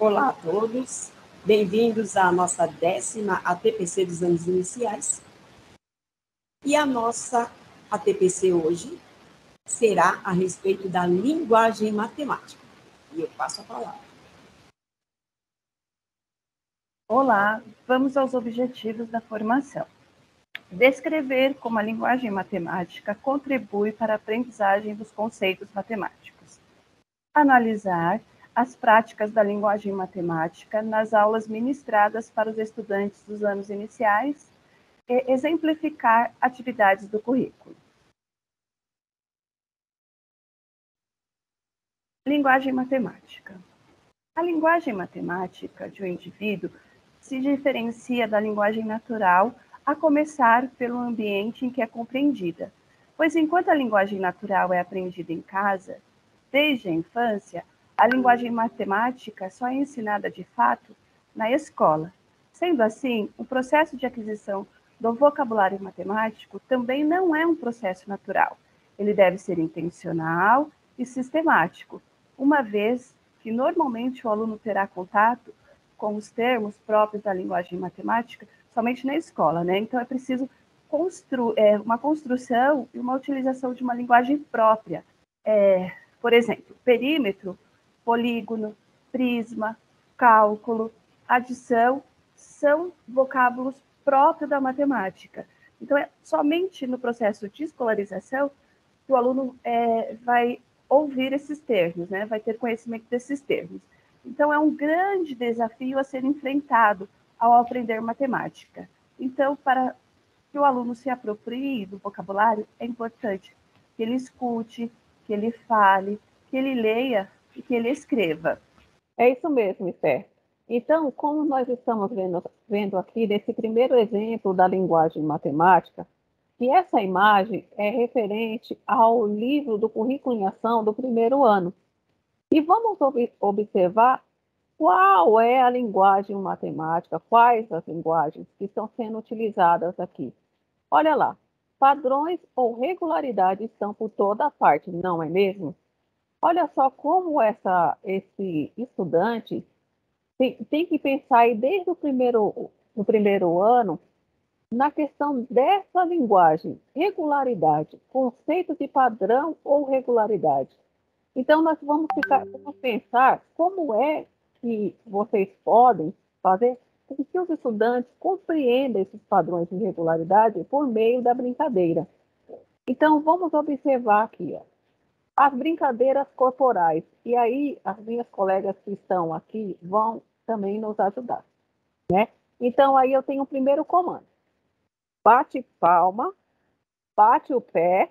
Olá a todos, bem-vindos à nossa 10ª ATPC dos anos iniciais. E a nossa ATPC hoje será a respeito da linguagem matemática. E eu passo a palavra. Olá, vamos aos objetivos da formação. Descrever como a linguagem matemática contribui para a aprendizagem dos conceitos matemáticos. Analisar as práticas da linguagem matemática nas aulas ministradas para os estudantes dos anos iniciais e exemplificar atividades do currículo. Linguagem matemática. A linguagem matemática de um indivíduo se diferencia da linguagem natural, a começar pelo ambiente em que é compreendida, pois enquanto a linguagem natural é aprendida em casa, desde a infância, a linguagem matemática só é ensinada de fato na escola. Sendo assim, o processo de aquisição do vocabulário matemático também não é um processo natural. Ele deve ser intencional e sistemático, uma vez que normalmente o aluno terá contato com os termos próprios da linguagem matemática somente na escola, né? Então é preciso uma construção e uma utilização de uma linguagem própria. Por exemplo, perímetro, polígono, prisma, cálculo, adição, são vocábulos próprios da matemática. Então é somente no processo de escolarização que o aluno vai ouvir esses termos, né? Vai ter conhecimento desses termos. Então, é um grande desafio a ser enfrentado ao aprender matemática. Então, para que o aluno se aproprie do vocabulário, é importante que ele escute, que ele fale, que ele leia e que ele escreva. É isso mesmo, Esther. Então, como nós estamos vendo aqui nesse primeiro exemplo da linguagem matemática, que essa imagem é referente ao livro do Currículo em Ação do primeiro ano. E vamos observar qual é a linguagem matemática, quais as linguagens que estão sendo utilizadas aqui. Olha lá, padrões ou regularidades estão por toda parte, não é mesmo? Olha só como esse estudante tem que pensar aí desde o primeiro ano na questão dessa linguagem, regularidade, conceito de padrão ou regularidade. Então, nós vamos pensar como é que vocês podem fazer com que os estudantes compreendam esses padrões de regularidade por meio da brincadeira. Então, vamos observar aqui, ó, as brincadeiras corporais. E aí, as minhas colegas que estão aqui vão também nos ajudar, né? Então, aí eu tenho o primeiro comando. Bate palma, bate o pé,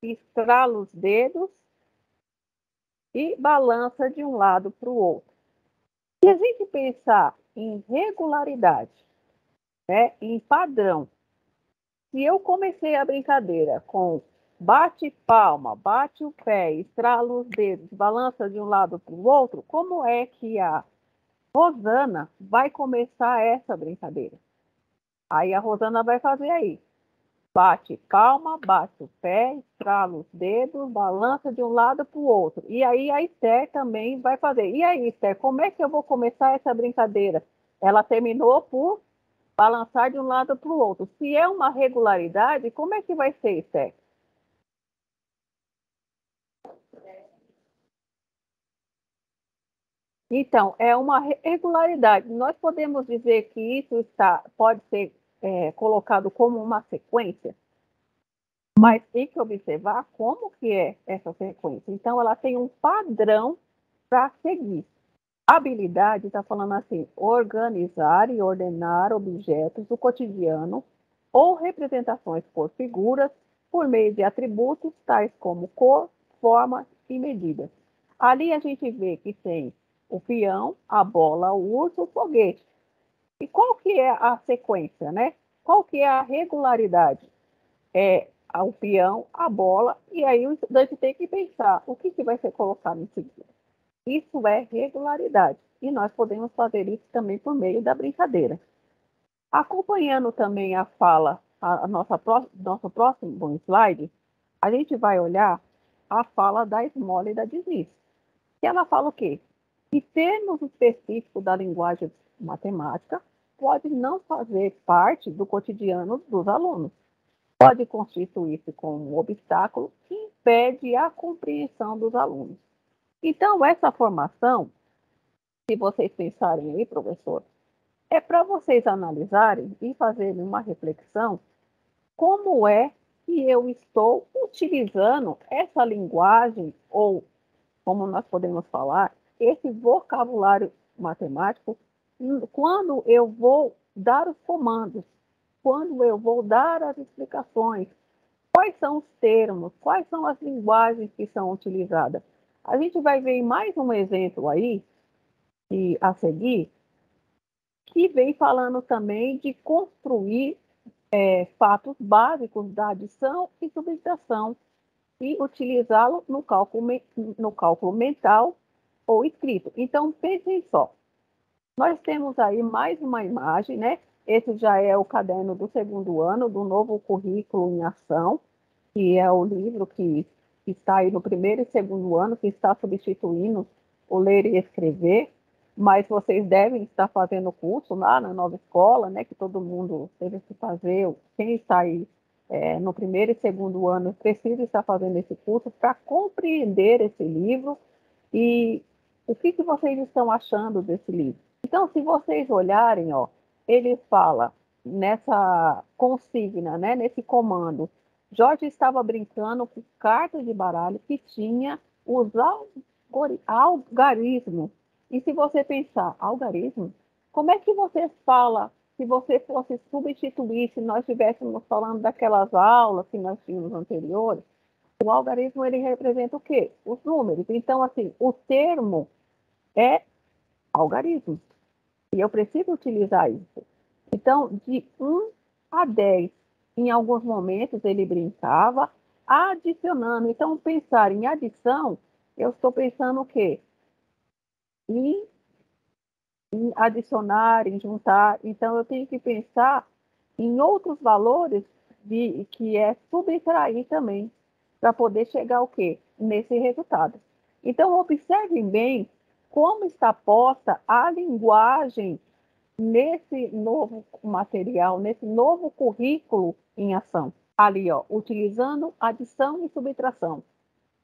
estrala os dedos e balança de um lado para o outro. Se a gente pensar em regularidade, né, em padrão, se eu comecei a brincadeira com bate palma, bate o pé, estrala os dedos, balança de um lado para o outro, como é que a Rosana vai começar essa brincadeira? Aí a Rosana vai fazer aí. Bate palma, bate o pé, estrala os dedos, balança de um lado para o outro. E aí a Esther também vai fazer. E aí, Esther, como é que eu vou começar essa brincadeira? Ela terminou por balançar de um lado para o outro. Se é uma regularidade, como é que vai ser, Esther? Então, é uma regularidade. Nós podemos dizer que isso pode ser colocado como uma sequência, mas tem que observar como que é essa sequência. Então, ela tem um padrão para seguir. A habilidade está falando assim, organizar e ordenar objetos do cotidiano ou representações por figuras por meio de atributos tais como cor, forma e medida. Ali a gente vê que tem o peão, a bola, o urso, o foguete. E qual que é a sequência, né? Qual que é a regularidade? É o peão, a bola, e aí o estudante tem que pensar o que vai ser colocado em seguida. Isso é regularidade, e nós podemos fazer isso também por meio da brincadeira. Acompanhando também a fala, nosso próximo slide, a gente vai olhar a fala da Small e da Denise. que ela fala o quê? Que termos específicos da linguagem matemática pode não fazer parte do cotidiano dos alunos. Pode constituir-se como um obstáculo que impede a compreensão dos alunos. Então, essa formação, se vocês pensarem aí, professor, é para vocês analisarem e fazerem uma reflexão como é que eu estou utilizando essa linguagem, ou, como nós podemos falar, esse vocabulário matemático, quando eu vou dar os comandos, quando eu vou dar as explicações, quais são os termos, quais são as linguagens que são utilizadas. A gente vai ver mais um exemplo aí, e a seguir, que vem falando também de construir fatos básicos da adição e subtração e utilizá-lo no cálculo mental ou escrito. Então, pensem só. Nós temos aí mais uma imagem, né? Esse já é o caderno do 2º ano, do novo currículo em ação, que é o livro que está aí no 1º e 2º ano, que está substituindo o ler e escrever. Mas vocês devem estar fazendo curso lá na nova escola, né? Que todo mundo teve que fazer. Quem está aí no 1º e 2º ano precisa estar fazendo esse curso para compreender esse livro. E o que vocês estão achando desse livro? Então, se vocês olharem, ó, ele fala nessa consigna, né, nesse comando, Jorge estava brincando com cartas de baralho que tinha os algarismos. E se você pensar, algarismo, como é que você fala, se você fosse substituir, se nós estivéssemos falando daquelas aulas que nós tínhamos anteriores, o algarismo, ele representa o quê? Os números. Então, assim, o termo é algarismo. E eu preciso utilizar isso. Então, de 1 a 10, em alguns momentos ele brincava, adicionando. Então, pensar em adição, eu estou pensando o quê? Em adicionar, em juntar. Então, eu tenho que pensar em outros valores que é subtrair também, para poder chegar ao quê? Nesse resultado. Então, observem bem como está posta a linguagem nesse novo material, nesse novo currículo em ação. Ali, ó, utilizando adição e subtração.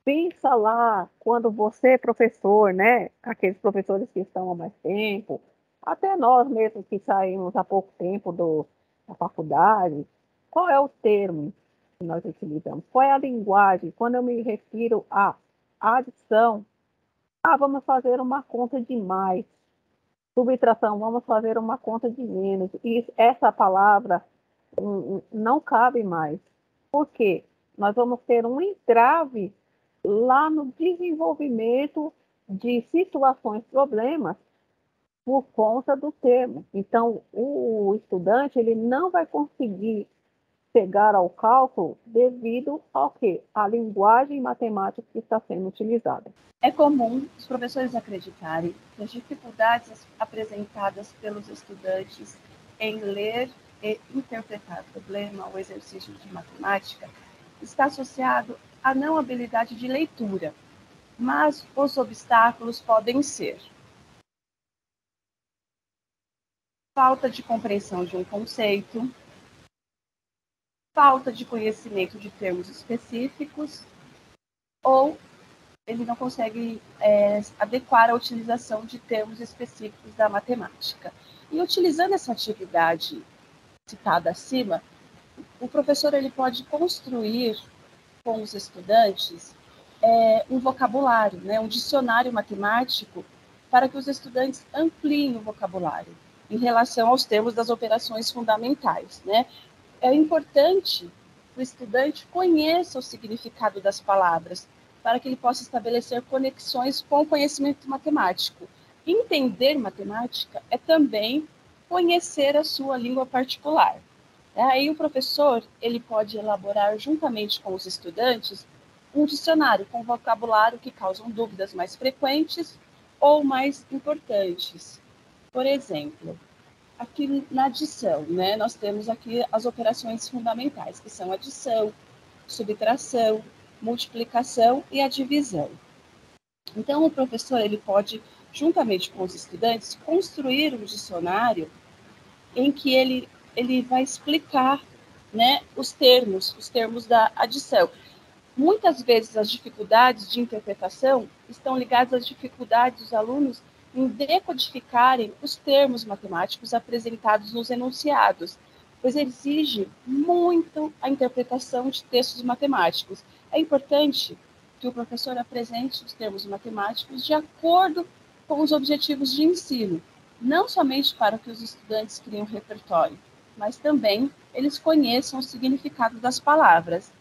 Pensa lá, quando você, professor, né, aqueles professores que estão há mais tempo, até nós mesmos que saímos há pouco tempo da faculdade, qual é o termo que nós utilizamos? Qual é a linguagem? Quando eu me refiro à adição, vamos fazer uma conta de mais. Subtração, vamos fazer uma conta de menos. E essa palavra não cabe mais. Por quê? Nós vamos ter um entrave lá no desenvolvimento de situações, problemas, por conta do termo. Então, o estudante ele não vai conseguir chegar ao cálculo devido ao quê? A linguagem matemática que está sendo utilizada. É comum os professores acreditarem que as dificuldades apresentadas pelos estudantes em ler e interpretar o problema ou exercício de matemática está associado à não habilidade de leitura, mas os obstáculos podem ser falta de compreensão de um conceito, falta de conhecimento de termos específicos, ou ele não consegue adequar a utilização de termos específicos da matemática. E utilizando essa atividade citada acima, o professor ele pode construir com os estudantes um vocabulário, né, um dicionário matemático, para que os estudantes ampliem o vocabulário em relação aos termos das operações fundamentais, né? É importante que o estudante conheça o significado das palavras, para que ele possa estabelecer conexões com o conhecimento matemático. Entender matemática é também conhecer a sua língua particular. Aí o professor ele pode elaborar, juntamente com os estudantes, um dicionário com vocabulário que causam dúvidas mais frequentes ou mais importantes. Por exemplo, aqui na adição, né, nós temos aqui as operações fundamentais, que são adição, subtração, multiplicação e a divisão. Então, o professor ele pode, juntamente com os estudantes, construir um dicionário em que ele vai explicar, né, os termos da adição. Muitas vezes as dificuldades de interpretação estão ligadas às dificuldades dos alunos em decodificarem os termos matemáticos apresentados nos enunciados, pois exige muito a interpretação de textos matemáticos. É importante que o professor apresente os termos matemáticos de acordo com os objetivos de ensino, não somente para que os estudantes criem um repertório, mas também eles conheçam o significado das palavras.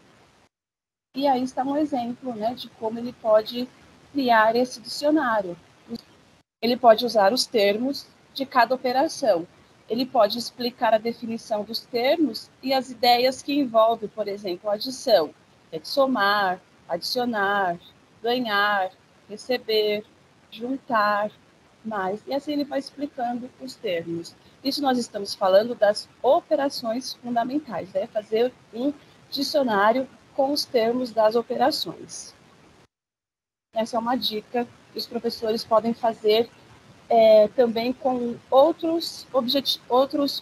E aí está um exemplo, né, de como ele pode criar esse dicionário. Ele pode usar os termos de cada operação. Ele pode explicar a definição dos termos e as ideias que envolvem, por exemplo, a adição, somar, adicionar, ganhar, receber, juntar, mais. E assim ele vai explicando os termos. Isso nós estamos falando das operações fundamentais, né? Fazer um dicionário com os termos das operações. Essa é uma dica que os professores podem fazer também com outros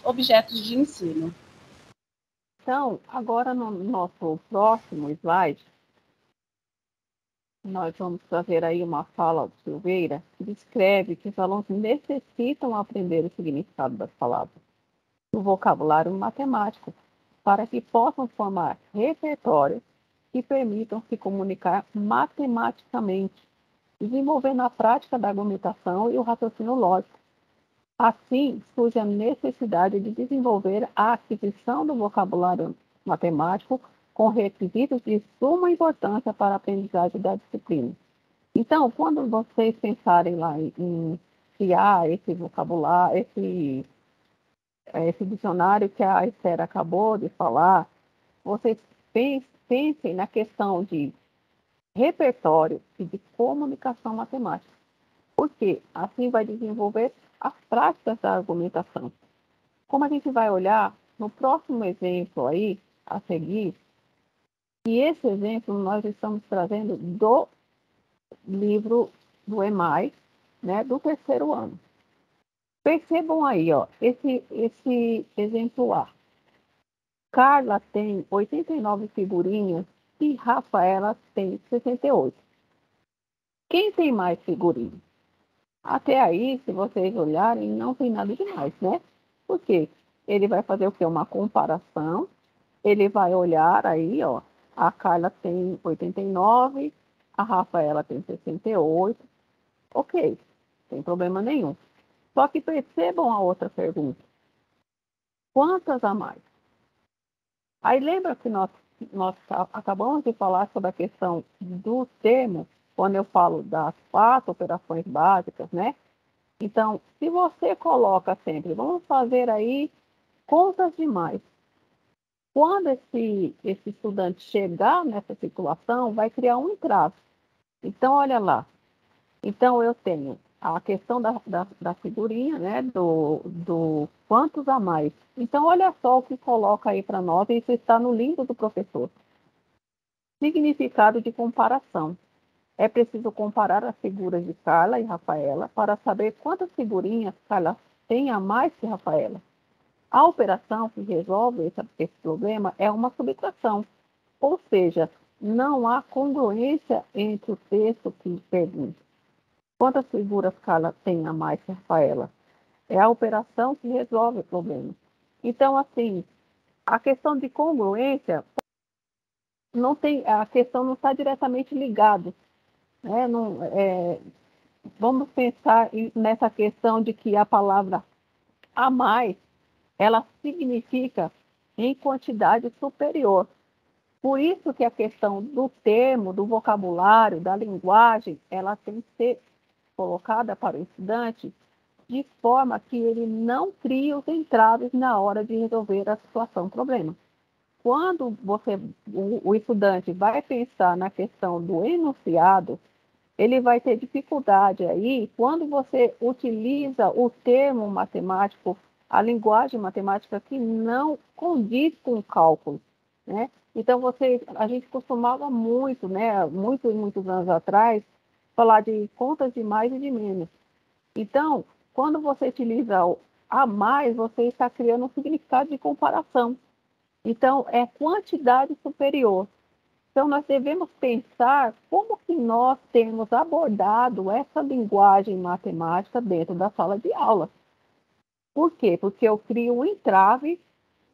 objetos de ensino. Então, agora no nosso próximo slide, nós vamos fazer aí uma fala do Silveira, que descreve que os alunos necessitam aprender o significado das palavras, do vocabulário matemático, para que possam formar repertórios que permitam se comunicar matematicamente, desenvolvendo a prática da argumentação e o raciocínio lógico. Assim, surge a necessidade de desenvolver a aquisição do vocabulário matemático com requisitos de suma importância para a aprendizagem da disciplina. Então, quando vocês pensarem lá em criar esse vocabulário, esse dicionário que a Esther acabou de falar, vocês pensem na questão de repertório e de comunicação matemática, porque assim vai desenvolver as práticas da argumentação. Como a gente vai olhar no próximo exemplo aí, a seguir, e esse exemplo nós estamos trazendo do livro do EMAI, né, do terceiro ano. Percebam aí, ó, esse exemplo A. Carla tem 89 figurinhas e Rafaela tem 68. Quem tem mais figurinhas? Até aí, se vocês olharem, não tem nada demais, né? Por quê? Ele vai fazer o quê? Uma comparação. Ele vai olhar aí, ó. A Carla tem 89, a Rafaela tem 68. Ok, sem problema nenhum. Só que percebam a outra pergunta. Quantas a mais? Aí lembra que nós acabamos de falar sobre a questão do termo, quando eu falo das 4 operações básicas, né? Então, se você coloca sempre, vamos fazer aí contas de mais. Quando esse estudante chegar nessa situação, vai criar um entrave. Então, olha lá. Então, eu tenho a questão da figurinha, né? Do quantos a mais. Então, olha só o que coloca aí para nós, e isso está no livro do professor. Significado de comparação. É preciso comparar as figuras de Carla e Rafaela para saber quantas figurinhas Carla tem a mais que Rafaela. A operação que resolve esse problema é uma subtração, ou seja, não há congruência entre o texto que pergunta. Quantas figuras Carla tem a mais que Rafaela? É a operação que resolve o problema. Então, assim, a questão de congruência não tem, a questão não está diretamente ligada, né? Não, vamos pensar nessa questão de que a palavra a mais, ela significa em quantidade superior. Por isso que a questão do termo, do vocabulário, da linguagem, ela tem que ser colocada para o estudante de forma que ele não crie os entraves na hora de resolver a situação, problema. Quando o estudante vai pensar na questão do enunciado, ele vai ter dificuldade aí quando você utiliza o termo matemático, a linguagem matemática que não condiz com o cálculo, né? Então, a gente costumava muito, né, muitos anos atrás, falar de contas de mais e de menos. Então, quando você utiliza o a mais, você está criando um significado de comparação. Então, é quantidade superior. Então, nós devemos pensar como que nós temos abordado essa linguagem matemática dentro da sala de aula. Por quê? Porque eu crio um entrave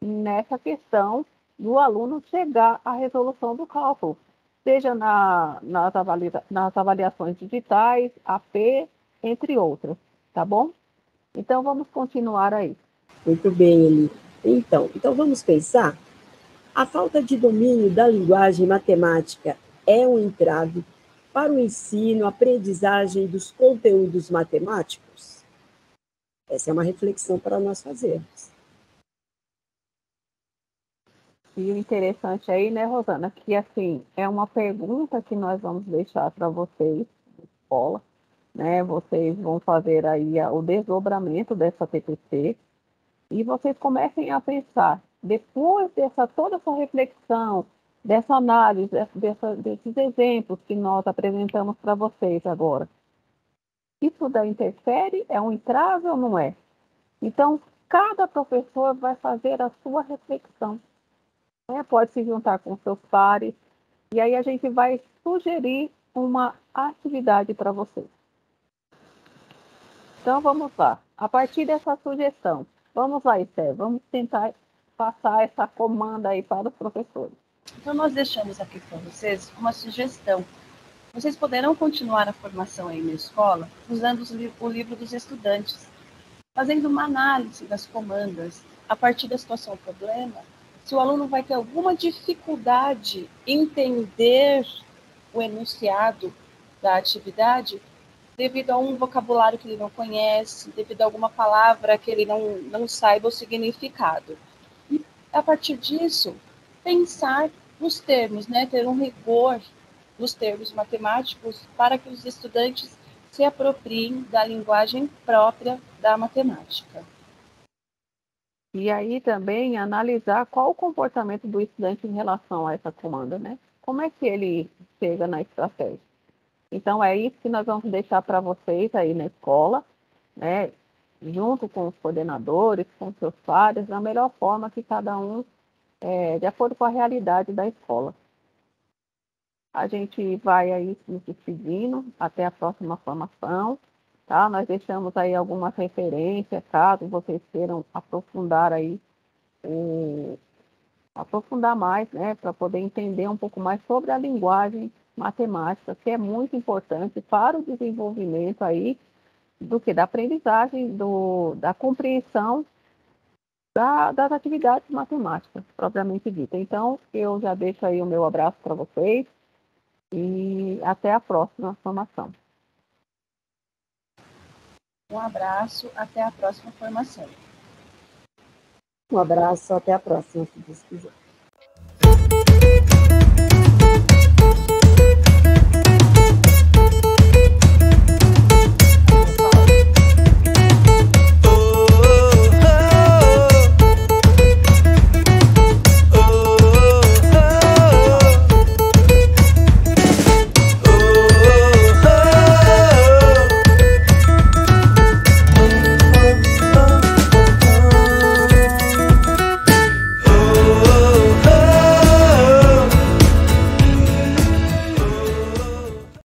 nessa questão do aluno chegar à resolução do cálculo, seja nas avaliações digitais, AP, entre outras, tá bom? Então, vamos continuar aí. Muito bem, Eli. Então vamos pensar. A falta de domínio da linguagem matemática é um entrave para o ensino, aprendizagem dos conteúdos matemáticos? Essa é uma reflexão para nós fazermos. E o interessante aí, né, Rosana, que assim, é uma pergunta que nós vamos deixar para vocês na escola, né? Vocês vão fazer aí o desdobramento dessa TPC e vocês comecem a pensar, depois toda essa reflexão, dessa análise, desses exemplos que nós apresentamos para vocês agora. Isso daí interfere? É um entrave ou não é? Então, cada professor vai fazer a sua reflexão. Pode se juntar com seus pares, e aí a gente vai sugerir uma atividade para vocês. Então, vamos lá. A partir dessa sugestão, vamos lá, Esther, vamos tentar passar essa comanda aí para os professores. Então, nós deixamos aqui para vocês uma sugestão. Vocês poderão continuar a formação aí na escola usando o livro dos estudantes, fazendo uma análise das comandas a partir da situação problema. Se o aluno vai ter alguma dificuldade em entender o enunciado da atividade, devido a um vocabulário que ele não conhece, devido a alguma palavra que ele não saiba o significado. E, a partir disso, pensar nos termos, né? Ter um rigor nos termos matemáticos para que os estudantes se apropriem da linguagem própria da matemática. E aí também analisar qual o comportamento do estudante em relação a essa comanda, né? Como é que ele chega na estratégia? Então, é isso que nós vamos deixar para vocês aí na escola, né? Junto com os coordenadores, com seus pares, da melhor forma que cada um, de acordo com a realidade da escola. A gente vai aí nos despedindo até a próxima formação. Tá? Nós deixamos aí algumas referências, caso vocês queiram aprofundar aí, aprofundar mais, né, para poder entender um pouco mais sobre a linguagem matemática, que é muito importante para o desenvolvimento aí da aprendizagem, da compreensão das atividades matemáticas, propriamente dita. Então, eu já deixo aí o meu abraço para vocês e até a próxima formação. Um abraço, até a próxima formação. Um abraço, até a próxima, se Deus quiser.